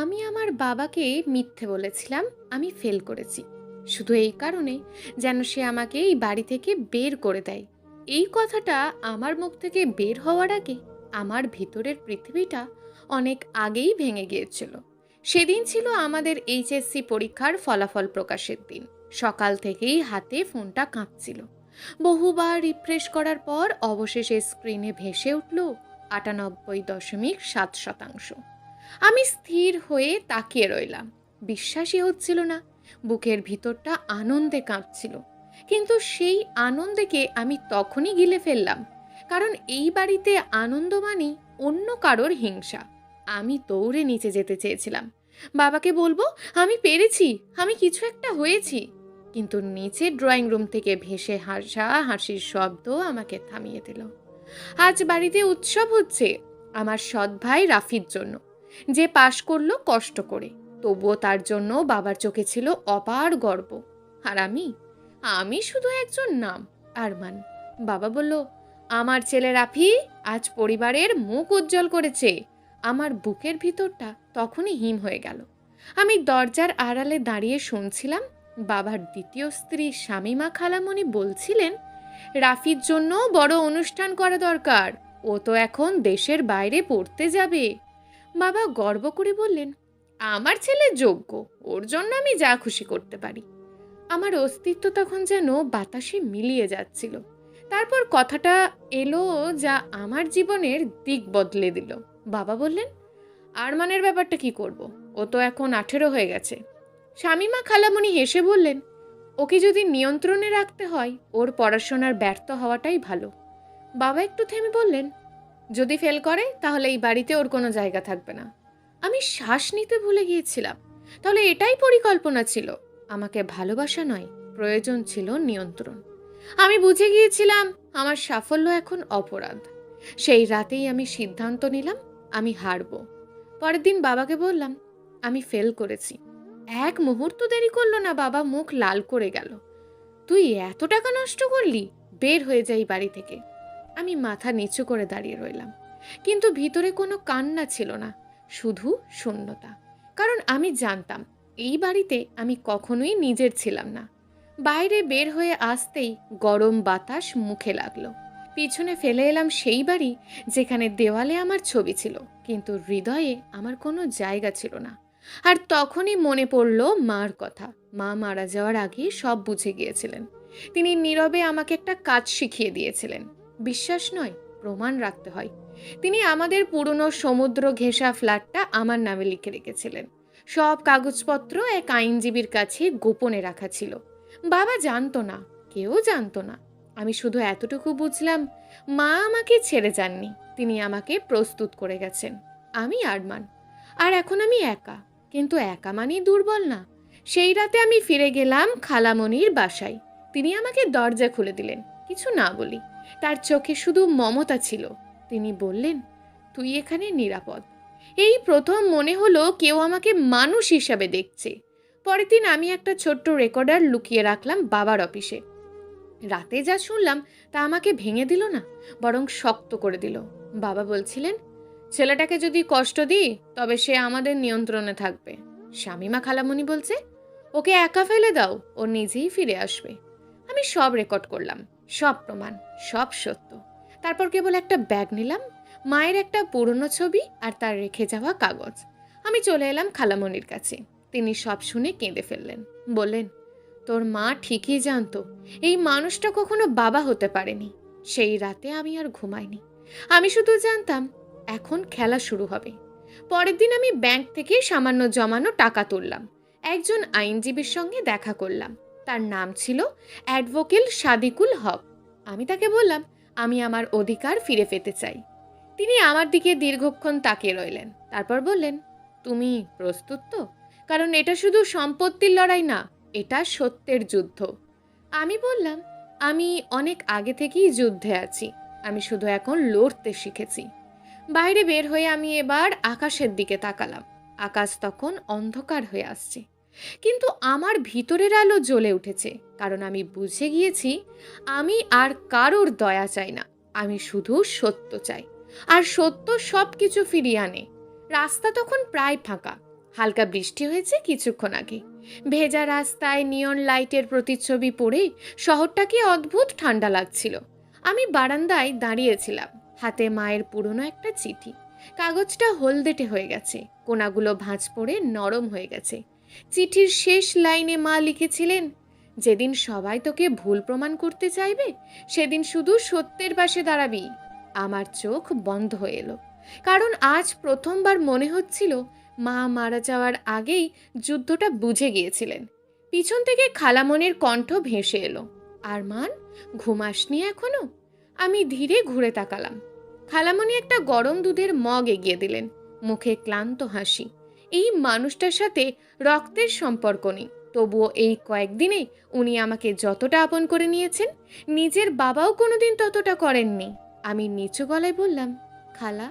আমি আমার বাবাকে মিথ্যে বলেছিলাম আমি ফেল করেছি, শুধু এই কারণে যেন সে আমাকে এই বাড়ি থেকে বের করে দেয়। এই কথাটা আমার মুখ থেকে বের হওয়ার আগে আমার ভিতরের পৃথিবীটা অনেক আগেই ভেঙে গিয়েছিল। সেদিন ছিল আমাদের এইচএসসি পরীক্ষার ফলাফল প্রকাশের দিন। সকাল থেকেই হাতে ফোনটা কাঁপছিল। বহুবার রিফ্রেশ করার পর অবশেষে স্ক্রিনে ভেসে উঠল 98.7%। আমি স্থির হয়ে তাকিয়ে রইলাম। বিশ্বাসই হচ্ছিল না। বুকের ভিতরটা আনন্দে কাঁপছিল, কিন্তু সেই আনন্দকে আমি তখনই গিলে ফেললাম, কারণ এই বাড়িতে আনন্দ মানে অন্য কারোর হিংসা। আমি দৌড়ে নিচে যেতে চেয়েছিলাম, বাবাকে বলবো আমি পেরেছি, আমি কিছু একটা হয়েছি, কিন্তু নিচে ড্রয়িং রুম থেকে ভেসে হাসা হাসির শব্দ আমাকে থামিয়ে দিল। আজ বাড়িতে উৎসব হচ্ছে আমার সৎ ভাই রাফির জন্য, যে পাশ করলো কষ্ট করে। তবুও তার জন্য বাবার চোখে ছিল অপার গর্ব। আর আমি শুধু একজন নাম, আরমান। বাবা বলল, আমার ছেলে রাফি আজ পরিবারের মুখ উজ্জ্বল করেছে। আমার বুকের ভিতরটা তখনই হিম হয়ে গেল। আমি দরজার আড়ালে দাঁড়িয়ে শুনছিলাম বাবার দ্বিতীয় স্ত্রী শামীমা খালামণি বলছিলেন, রাফির জন্য বড় অনুষ্ঠান করা দরকার, ও তো এখন দেশের বাইরে পড়তে যাবে। বাবা গর্ব করে বললেন, আমার ছেলে যোগ্য, ওর জন্য আমি যা খুশি করতে পারি। আমার অস্তিত্ব তখন যেন বাতাসে মিলিয়ে যাচ্ছিল। তারপর কথাটা এলো যা আমার জীবনের দিক বদলে দিল। বাবা বললেন, আরমানের ব্যাপারটা কি করব? ও তো এখন 18 হয়ে গেছে। শামীমা খালামণি হেসে বললেন, ওকে যদি নিয়ন্ত্রণে রাখতে হয় ওর পড়াশোনার ব্যর্থ হওয়াটাই ভালো। বাবা একটু থেমে বললেন, যদি ফেল করে তাহলে এই বাড়িতে ওর কোনো জায়গা থাকবে না। আমি শ্বাস নিতে ভুলে গিয়েছিলাম। তাহলে এটাই পরিকল্পনা ছিল? আমাকে ভালোবাসা নয়, প্রয়োজন ছিল নিয়ন্ত্রণ। আমি বুঝে গিয়েছিলাম আমার সাফল্য এখন অপরাধ। সেই রাতেই আমি সিদ্ধান্ত নিলাম আমি হারব। পরের দিন বাবাকে বললাম, আমি ফেল করেছি। এক মুহূর্ত দেরি করলো না, বাবা মুখ লাল করে গেল। তুই এত টাকা নষ্ট করলি, বের হয়ে যাই বাড়ি থেকে। আমি মাথা নিচু করে দাঁড়িয়ে রইলাম, কিন্তু ভিতরে কোনো কান্না ছিল না, শুধু শূন্যতা। কারণ আমি জানতাম এই বাড়িতে আমি কখনোই নিজের ছিলাম না। বাইরে বের হয়ে আসতেই গরম বাতাস মুখে লাগলো। পিছনে ফেলে এলাম সেই বাড়ি যেখানে দেওয়ালে আমার ছবি ছিল, কিন্তু হৃদয়ে আমার কোনো জায়গা ছিল না। আর তখনই মনে পড়ল মার কথা। মা মারা যাওয়ার আগে সব বুঝে গিয়েছিলেন। তিনি নীরবে আমাকে একটা কাজ শিখিয়ে দিয়েছিলেন। বিশ্বাস নয়, প্রমাণ রাখতে হয়। তিনি আমাদের পুরনো সমুদ্র ঘেঁষা ফ্ল্যাটটা আমার নামে লিখে রেখেছিলেন। সব কাগজপত্র এক আইনজীবীর কাছে গোপনে রাখা ছিল। বাবা জানতো না, কেউ জানতো না। আমি শুধু এতটুকু বুঝলাম, মা আমাকে ছেড়ে যাননি, তিনি আমাকে প্রস্তুত করে গেছেন। আমি আরমান, আর এখন আমি একা। কিন্তু একা মানেই দুর্বল না। সেই রাতে আমি ফিরে গেলাম খালামণির বাসায়। তিনি আমাকে দরজা খুলে দিলেন, কিছু না বলি। তার চোখে শুধু মমতা ছিল। তিনি বললেন, তুই এখানে নিরাপদ। এই প্রথম মনে হলো কেউ আমাকে মানুষ হিসাবে দেখছে। পরের দিন আমি একটা ছোট্ট রেকর্ডার লুকিয়ে রাখলাম বাবার অফিসে। রাতে যা শুনলাম তা আমাকে ভেঙে দিল না, বরং শক্ত করে দিল। বাবা বলছিলেন, ছেলেটাকে যদি কষ্ট দিই তবে সে আমাদের নিয়ন্ত্রণে থাকবে। শামীমা খালামণি বলছে, ওকে একা ফেলে দাও, ও নিজেই ফিরে আসবে। আমি সব রেকর্ড করলাম, সব প্রমাণ, সব সত্য। তারপর কেবল একটা ব্যাগ নিলাম, মায়ের একটা পুরনো ছবি আর তার রেখে যাওয়া কাগজ। আমি চলে এলাম খালামণির কাছে। তিনি সব শুনে কেঁদে ফেললেন। বললেন, তোর মা ঠিকই জানতো এই মানুষটা কখনো বাবা হতে পারেনি। সেই রাতে আমি আর ঘুমাইনি। আমি শুধু জানতাম এখন খেলা শুরু হবে। পরের দিন আমি ব্যাংক থেকে সামান্য জমানো টাকা তুললাম। একজন আইনজীবীর সঙ্গে দেখা করলাম। তার নাম ছিল অ্যাডভোকেট সাদিকুল হক। আমি তাকে বললাম আমি আমার অধিকার ফিরে পেতে চাই। তিনি আমার দিকে দীর্ঘক্ষণ তাকিয়ে রইলেন। তারপর বললেন, তুমি প্রস্তুত তো? কারণ এটা শুধু সম্পত্তির লড়াই না, এটা সত্যের যুদ্ধ। আমি বললাম, আমি অনেক আগে থেকেই যুদ্ধে আছি, আমি শুধু এখন লড়তে শিখেছি। বাইরে বের হয়ে আমি এবার আকাশের দিকে তাকালাম। আকাশ তখন অন্ধকার হয়ে আসছে, কিন্তু আমার ভিতরের আলো জ্বলে উঠেছে। কারণ আমি বুঝে গিয়েছি আমি আর কারোর দয়া চাই না, আমি শুধু সত্য চাই। আর সত্য সব কিছু ফিরিয়ে আনে। রাস্তা তখন প্রায় ফাঁকা। হালকা বৃষ্টি হয়েছে কিছুক্ষণ আগে। ভেজা রাস্তায় নিয়ন লাইটের প্রতিচ্ছবি পড়ে শহরটাকে অদ্ভুত ঠান্ডা লাগছিল। আমি বারান্দায় দাঁড়িয়েছিলাম, হাতে মায়ের পুরনো একটা চিঠি। কাগজটা হলদেটে হয়ে গেছে, কোনাগুলো ভাঁজ পড়ে নরম হয়ে গেছে। চিঠির শেষ লাইনে মা লিখেছিলেন, যেদিন সবাই তোকে ভুল প্রমাণ করতে চাইবে সেদিন শুধু সত্যের পাশে দাঁড়াবি। আমার চোখ বন্ধ হয়ে এলো, কারণ আজ প্রথমবার মনে হচ্ছিল মা মারা যাওয়ার আগেই যুদ্ধটা বুঝে গিয়েছিলেন। পিছন থেকে খালামণির কণ্ঠ ভেসে এলো, আরমান, ঘুমাসনি এখনো? আমি ধীরে ঘুরে তাকালাম। খালামণি একটা গরম দুধের মগ এগিয়ে দিলেন, মুখে ক্লান্ত হাসি। এই মানুষটার সাথে রক্তের সম্পর্ক নেই, তবুও এই কয়েকদিনে উনি আমাকে যতটা আপন করে নিয়েছেন, নিজের বাবাও কোনোদিন ততটা করেননি। আমি নিচু গলায় বললাম, খালা,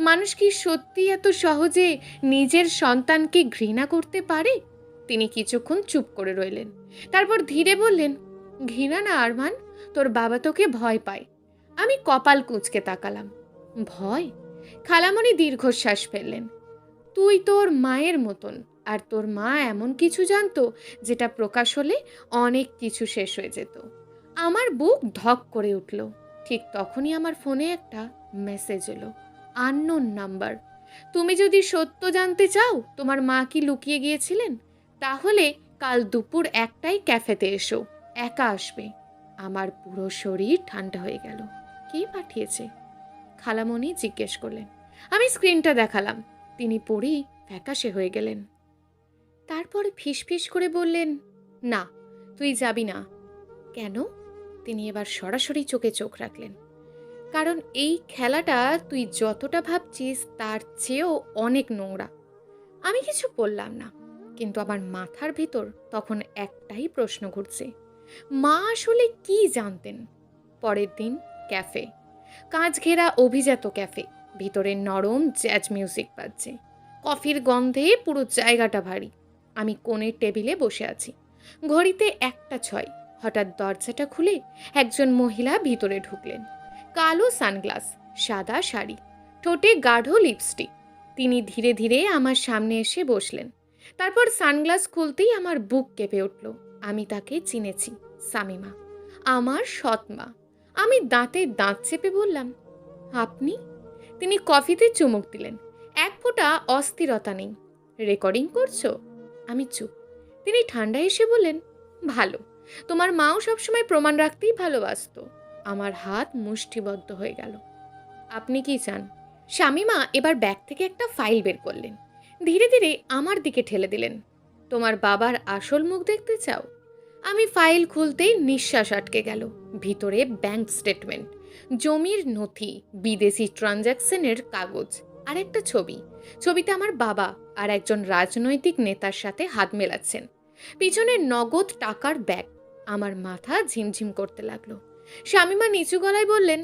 মানুষ কি সত্যি এত সহজে নিজের সন্তানকে ঘৃণা করতে পারে? তিনি কিছুক্ষণ চুপ করে রইলেন, তারপর ধীরে বললেন, ঘৃণা না আরমান, তোর বাবা তোকে ভয় পায়। আমি কপাল কুঁচকে তাকালাম। ভয়? খালামণি দীর্ঘশ্বাস ফেললেন। তুই তোর মায়ের মতন, আর তোর মা এমন কিছু জানতো যেটা প্রকাশ হলে অনেক কিছু শেষ হয়ে যেত। আমার বুক ধক করে উঠল। ঠিক তখনই আমার ফোনে একটা মেসেজ এলো, আননোন নাম্বার। তুমি যদি সত্য জানতে চাও তোমার মা কি লুকিয়ে গিয়েছিলেন, তাহলে কাল দুপুর 1টায় ক্যাফেতে এসো, একা আসবে। আমার পুরো শরীর ঠান্ডা হয়ে গেল। কে পাঠিয়েছে? খালামণি জিজ্ঞেস করলেন। আমি স্ক্রিনটা দেখালাম। তিনি পড়েই ফ্যাকাশে হয়ে গেলেন। তারপর ফিসফিস করে বললেন, না, তুই যাবি না। কেন? তিনি এবার সরাসরি চোখে চোখ রাখলেন। কারণ এই খেলাটা তুই যতটা ভাবছিস তার চেয়েও অনেক নোংরা। আমি কিছু বললাম না, কিন্তু আমার মাথার ভিতর তখন একটাই প্রশ্ন ঘুরছে, মা আসলে কি জানতেন? পরের দিন ক্যাফে, কাঁচ ঘেরা অভিজাত ক্যাফে, ভিতরে নরম জ্যাজ মিউজিক বাজছে, কফির গন্ধে পুরো জায়গাটা ভারী। আমি কোণের টেবিলে বসে আছি, ঘড়িতে 1টা 6। হঠাৎ দরজাটা খুলে একজন মহিলা ভিতরে ঢুকলেন। কালো সানগ্লাস, সাদা শাড়ি, ঠোঁটে গাঢ় লিপস্টিক। তিনি ধীরে ধীরে আমার সামনে এসে বসলেন। তারপর সানগ্লাস খুলতেই আমার বুক কেঁপে উঠল। আমি তাকে চিনেছি, শামীমা, আমার সৎ মা। আমি দাঁতে দাঁত চেপে বললাম, আপনি? তিনি কফিতে চুমুক দিলেন, এক ফোঁটা অস্থিরতা নেই। রেকর্ডিং করছো? আমি চুপ। তিনি ঠান্ডা এসে বললেন, ভালো, তোমার মাও সবসময় প্রমাণ রাখতেই ভালোবাসতো। আমার হাত মুষ্টিবদ্ধ হয়ে গেল। আপনি কি চান? শামীমা এবার ব্যাগ থেকে একটা ফাইল বের করলেন, ধীরে ধীরে আমার দিকে ঠেলে দিলেন। তোমার বাবার আসল মুখ দেখতে চাও? আমি ফাইল খুলতেই নিঃশ্বাস আটকে গেল। ভিতরে ব্যাংক স্টেটমেন্ট, জমির নথি, বিদেশি ট্রানজ্যাকশনের কাগজ, আর একটা ছবি। ছবিতে আমার বাবা আর একজন রাজনৈতিক নেতার সাথে হাত মেলাচ্ছেন। পিছনে নগদ টাকার ব্যাগ। আমার মাথা ঝিমঝিম করতে লাগলো। শামীমা নিচু গলায় বললেন,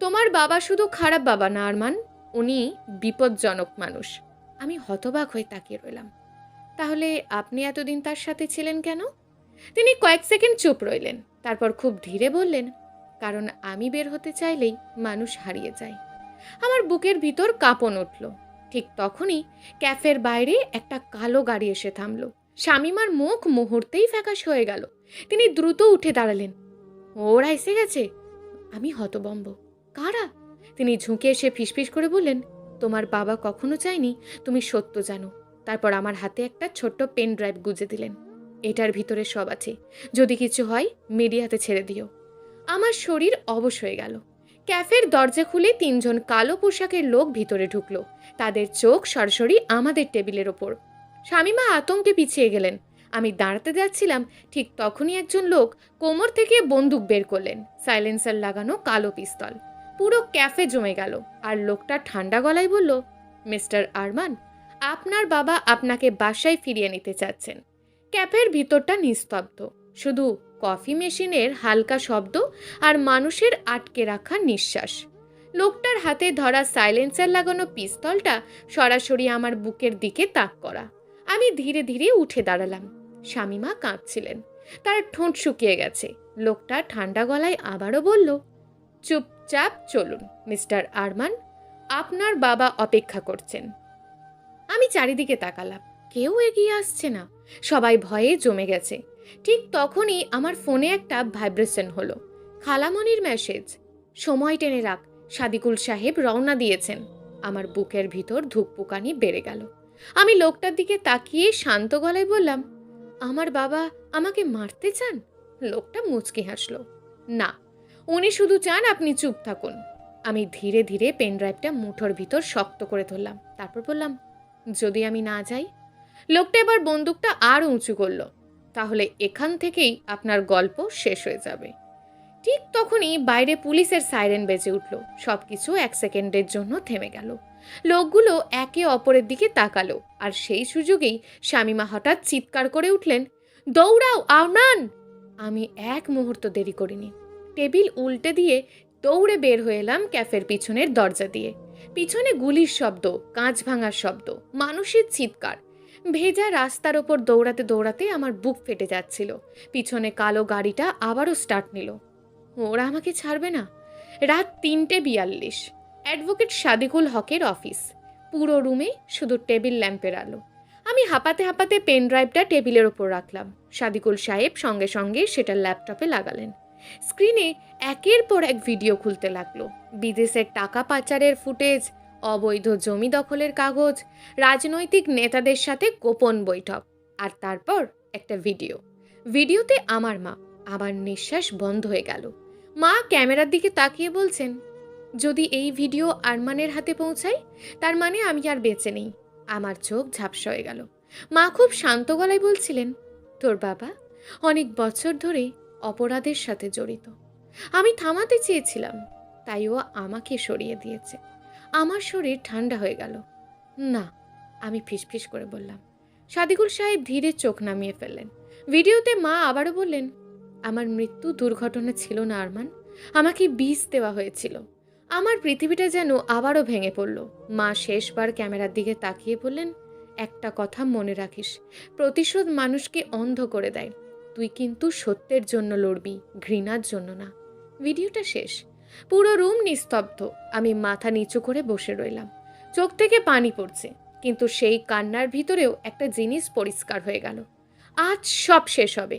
তোমার বাবা শুধু খারাপ বাবা না আরমান, উনি বিপজ্জনক মানুষ। আমি হতবাক হয়ে তাকিয়ে রইলাম। তাহলে আপনি এতদিন তার সাথে ছিলেন কেন? তিনি কয়েক সেকেন্ড চুপ রইলেন, তারপর খুব ধীরে বললেন, কারণ আমি বের হতে চাইলেই মানুষ হারিয়ে যায়। আমার বুকের ভিতর কাঁপন উঠল। ঠিক তখনই ক্যাফের বাইরে একটা কালো গাড়ি এসে থামল। শামীমার মুখ মুহূর্তেই ফ্যাকাশ হয়ে গেল। তিনি দ্রুত উঠে দাঁড়ালেন। ওরা এসে গেছে। আমি হতবম্ব। কারা? তিনি ঝুঁকে এসে ফিসফিস করে বললেন, তোমার বাবা কখনো চায়নি তুমি সত্য জানো। তারপর আমার হাতে একটা ছোট্ট পেন ড্রাইভ গুজে দিলেন। এটার ভিতরে সব আছে, যদি কিছু হয় মিডিয়াতে ছেড়ে দিও। আমার শরীর অবশ হয়ে গেল। ক্যাফের দরজা খুলে 3জন কালো পোশাকের লোক ভিতরে ঢুকলো। তাদের চোখ সরাসরি আমাদের টেবিলের ওপর। শামীমা আতঙ্কে পিছিয়ে গেলেন। আমি দাঁড়াতে যাচ্ছিলাম, ঠিক তখনই একজন লোক কোমর থেকে বন্দুক বের করলেন, সাইলেন্সার লাগানো কালো পিস্তল। পুরো ক্যাফে জমে গেল। আর লোকটা ঠান্ডা গলায় বলল, মিস্টার আরমান, আপনার বাবা আপনাকে বাসায় ফিরিয়ে নিতে চাচ্ছেন। ক্যাফের ভিতরটা নিস্তব্ধ, শুধু কফি মেশিনের হালকা শব্দ আর মানুষের আটকে রাখা নিঃশ্বাস। লোকটার হাতে ধরা সাইলেন্সার লাগানো পিস্তলটা সরাসরি আমার বুকের দিকে তাক করা। আমি ধীরে ধীরে উঠে দাঁড়ালাম। শামীমা কাঁপছিলেন, তার ঠোঁট শুকিয়ে গেছে। লোকটা ঠান্ডা গলায় আবারও বলল, চুপচাপ চলুন মিস্টার আরমান, আপনার বাবা অপেক্ষা করছেন। আমি চারিদিকে তাকালাম, কেউ এগিয়ে আসছে না, সবাই ভয়ে জমে গেছে। ঠিক তখনই আমার ফোনে একটা ভাইব্রেশন হলো। খালামণির মেসেজ, সময় টেনে রাখ, সাদিকুল সাহেব রওনা দিয়েছেন। আমার বুকের ভিতর ধুকপুকানি বেড়ে গেল। আমি লোকটার দিকে তাকিয়ে শান্ত গলায় বললাম, আমার বাবা আমাকে মারতে চান? লোকটা মুচকি হাসলো, না, উনি শুধু চান আপনি চুপ থাকুন। আমি ধীরে ধীরে পেনড্রাইভটা মুঠোর ভিতর শক্ত করে ধরলাম, তারপর বললাম, যদি আমি না যাই? লোকটা এবার বন্দুকটা আরও উঁচু করল, তাহলে এখান থেকেই আপনার গল্প শেষ হয়ে যাবে। ঠিক তখনই বাইরে পুলিশের সাইরেন বেজে উঠল। সবকিছু 1 সেকেন্ডের জন্য থেমে গেল। লোকগুলো একে অপরের দিকে তাকালো, আর সেই সুযোগেই শামিমা হঠাৎ চিৎকার করে উঠলেন, দৌড়াও আরমান! আমি এক মুহূর্ত দেরি করিনি। টেবিল উল্টে দিয়ে দৌড়ে বের হয়ে এলাম ক্যাফের পিছনের দরজা দিয়ে। পিছনে গুলির শব্দ, কাঁচ ভাঙার শব্দ, মানুষের চিৎকার। ভেজা রাস্তার ওপর দৌড়াতে দৌড়াতে আমার বুক ফেটে যাচ্ছিল। পিছনে কালো গাড়িটা আবারও স্টার্ট নিল। ওরা আমাকে ছাড়বে না। রাত 3:42, অ্যাডভোকেট সাদিকুল হকের অফিস। পুরো রুমে শুধু টেবিল ল্যাম্পের আলো। আমি হাঁপাতে হাঁপাতে পেন ড্রাইভটা টেবিলের ওপর রাখলাম। সাদিকুল সাহেব সঙ্গে সঙ্গে সেটা ল্যাপটপে লাগালেন। স্ক্রিনে একের পর এক ভিডিও খুলতে লাগলো। বিদেশের টাকা পাচারের ফুটেজ, অবৈধ জমি দখলের কাগজ, রাজনৈতিক নেতাদের সাথে গোপন বৈঠক, আর তারপর একটা ভিডিওতে আমার মা। আমার নিঃশ্বাস বন্ধ হয়ে গেল। মা ক্যামেরার দিকে তাকিয়ে বলছেন, যদি এই ভিডিও আরমানের হাতে পৌঁছায়, তার মানে আমি আর বেঁচে নেই। আমার চোখ ঝাপসা হয়ে গেল। মা খুব শান্ত গলায় বলছিলেন, তোর বাবা অনেক বছর ধরে অপরাধের সাথে জড়িত। আমি থামাতে চেয়েছিলাম, তাই ও আমাকে সরিয়ে দিয়েছে। আমার শরীর ঠান্ডা হয়ে গেল। না, আমি ফিসফিস করে বললাম। সাদিকুল সাহেব ধীরে চোখ নামিয়ে ফেললেন। ভিডিওতে মা আবারও বললেন, আমার মৃত্যু দুর্ঘটনা ছিল না আরমান, আমাকে বিষ দেওয়া হয়েছিল। আমার পৃথিবীটা যেন আবারও ভেঙে পড়ল। মা শেষবার ক্যামেরার দিকে তাকিয়ে বললেন, একটা কথা মনে রাখিস, প্রতিশোধ মানুষকে অন্ধ করে দেয়। তুই কিন্তু সত্যের জন্য লড়বি, ঘৃণার জন্য না। ভিডিওটা শেষ। পুরো রুম নিস্তব্ধ। আমি মাথা নিচু করে বসে রইলাম। চোখ থেকে পানি পড়ছে, কিন্তু সেই কান্নার ভিতরেও একটা জিনিস পরিষ্কার হয়ে গেল, আজ সব শেষ হবে।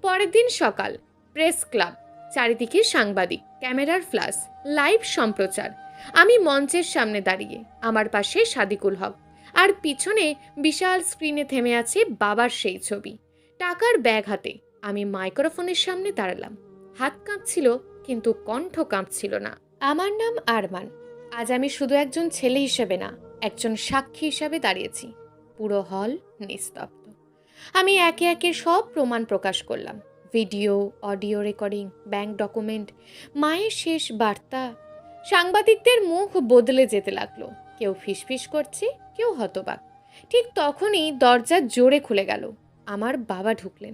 পরের দিন সকাল, প্রেস ক্লাব, চারিদিকে সাংবাদিক, ক্যামেরার ফ্ল্যাশ, লাইভ সম্প্রচার। আমি মঞ্চের সামনে দাঁড়িয়ে, আমার পাশে সাদিকুল হক, আর পিছনে বিশাল স্ক্রিনে থেমে আছে বাবার সেই ছবি। টাকার ব্যাগ হাতে আমি মাইক্রোফোনের সামনে দাঁড়ালাম। হাত কাঁপছিল, কিন্তু কণ্ঠ কাঁপছিল না। আমার নাম আরমান। আজ আমি শুধু একজন ছেলে হিসেবে না, একজন সাক্ষী হিসাবে দাঁড়িয়েছি। পুরো হল নিস্তব্ধ। আমি একে একে সব প্রমাণ প্রকাশ করলাম, video, audio recording, bank document, মায়ের শেষ বার্তা। সাংবাদিকদের মুখ বদলে যেতে লাগলো, কেউ ফিসফিস করছে, কেউ হতবাক। ঠিক তখনই দরজা জোরে খুলে গেল। আমার বাবা ঢুকলেন।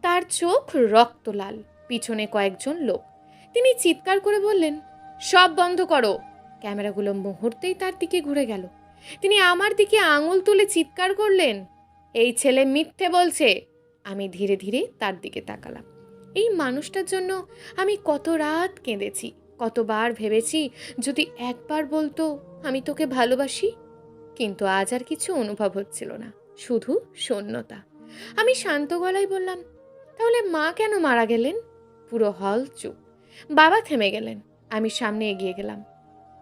তার চোখ রক্ত লাল, পিছনে কয়েকজন লোক। তিনি চিৎকার করে বললেন, সব বন্ধ করো। ক্যামেরাগুলো মুহূর্তেই তার দিকে ঘুরে গেল। তিনি আমার দিকে আঙুল তুলে চিৎকার করলেন, এই ছেলে মিথ্যে বলছে। আমি ধীরে ধীরে তার দিকে তাকালাম। এই মানুষটার জন্য আমি কত রাত কেঁদেছি, কতবার ভেবেছি যদি একবার বলতো আমি তোকে ভালোবাসি। কিন্তু আজ আর কিছু অনুভব হচ্ছিল না, শুধু শূন্যতা। আমি শান্ত গলায় বললাম, তাহলে মা কেন মারা গেলেন? পুরো হল চুপ। বাবা থেমে গেলেন। আমি সামনে এগিয়ে গেলাম।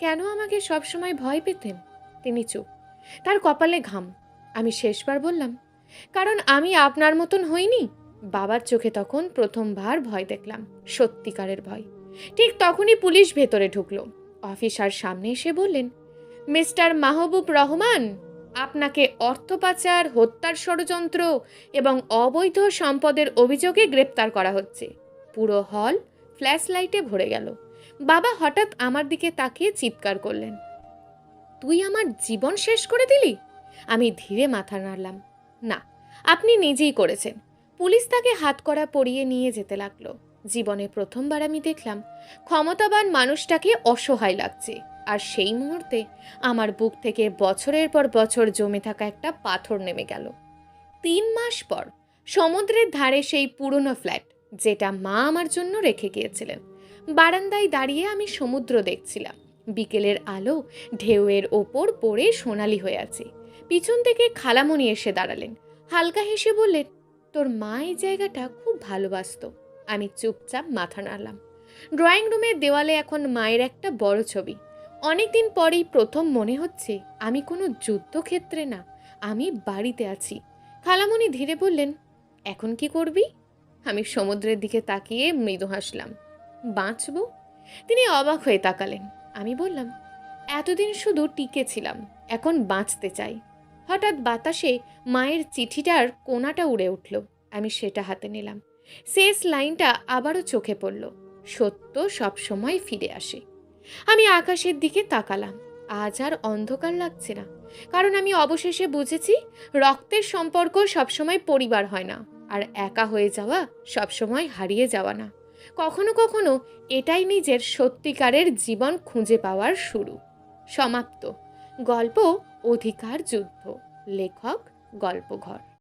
কেন আমাকে সবসময় ভয় পেতেন? তিনি চুপ, তার কপালে ঘাম। আমি শেষবার বললাম, কারণ আমি আপনার মতন হইনি। বাবার চোখে তখন প্রথমবার ভয় দেখলাম, সত্যিকারের ভয়। ঠিক তখনই পুলিশ ভেতরে ঢুকলো। অফিসার সামনে এসে বললেন, মিস্টার মাহবুব রহমান, আপনাকে অর্থ পাচার, হত্যার ষড়যন্ত্র এবং অবৈধ সম্পদের অভিযোগে গ্রেপ্তার করা হচ্ছে। পুরো হল ফ্ল্যাশ লাইটে ভরে গেল। বাবা হঠাৎ আমার দিকে তাকিয়ে চিৎকার করলেন, তুই আমার জীবন শেষ করে দিলি? আমি ধীরে মাথা নাড়লাম, না, আপনি নিজেই করেছেন। পুলিশ তাকে হাতকড়া পরিয়ে নিয়ে যেতে লাগলো। জীবনে প্রথমবার আমি দেখলাম ক্ষমতাবান মানুষটাকে অসহায় লাগছে। আর সেই মুহূর্তে আমার বুক থেকে বছরের পর বছর জমে থাকা একটা পাথর নেমে গেল। 3 মাস পর সমুদ্রের ধারে সেই পুরনো ফ্ল্যাট, যেটা মা আমার জন্য রেখে গিয়েছিলেন। বারান্দায় দাঁড়িয়ে আমি সমুদ্র দেখছিলাম। বিকেলের আলো ঢেউয়ের ওপর পড়ে সোনালি হয়ে আছে। পিছন থেকে খালামণি এসে দাঁড়ালেন। হালকা হেসে বললেন, তোর মা এই জায়গাটা খুব ভালোবাসতো। আমি চুপচাপ মাথা নাড়লাম। ড্রয়িং রুমের দেওয়ালে এখন মায়ের একটা বড় ছবি। অনেকদিন পরেই প্রথম মনে হচ্ছে আমি কোনো যুদ্ধক্ষেত্রে না, আমি বাড়িতে আছি। খালামণি ধীরে বললেন, এখন কি করবি? আমি সমুদ্রের দিকে তাকিয়ে মৃদু হাসলাম। বাঁচব। তিনি অবাক হয়ে তাকালেন। আমি বললাম, এতদিন শুধু টিকে ছিলাম, এখন বাঁচতে চাই। হঠাৎ বাতাসে মায়ের চিঠিটার কোণাটা উড়ে উঠল। আমি সেটা হাতে নিলাম। শেষ লাইনটা আবারও চোখে পড়ল, সত্য সবসময় ফিরে আসে। আমি আকাশের দিকে তাকালাম। আজ আর অন্ধকার লাগছে না, কারণ আমি অবশেষে বুঝেছি রক্তের সম্পর্ক সবসময় পরিবার হয় না, আর একা হয়ে যাওয়া সবসময় হারিয়ে যাওয়া না। কখনো কখনো এটাই নিজের সত্যিকারের জীবন খুঁজে পাওয়ার শুরু। সমাপ্ত। গল্প অধিকার যুদ্ধ। লেখক গল্পঘর।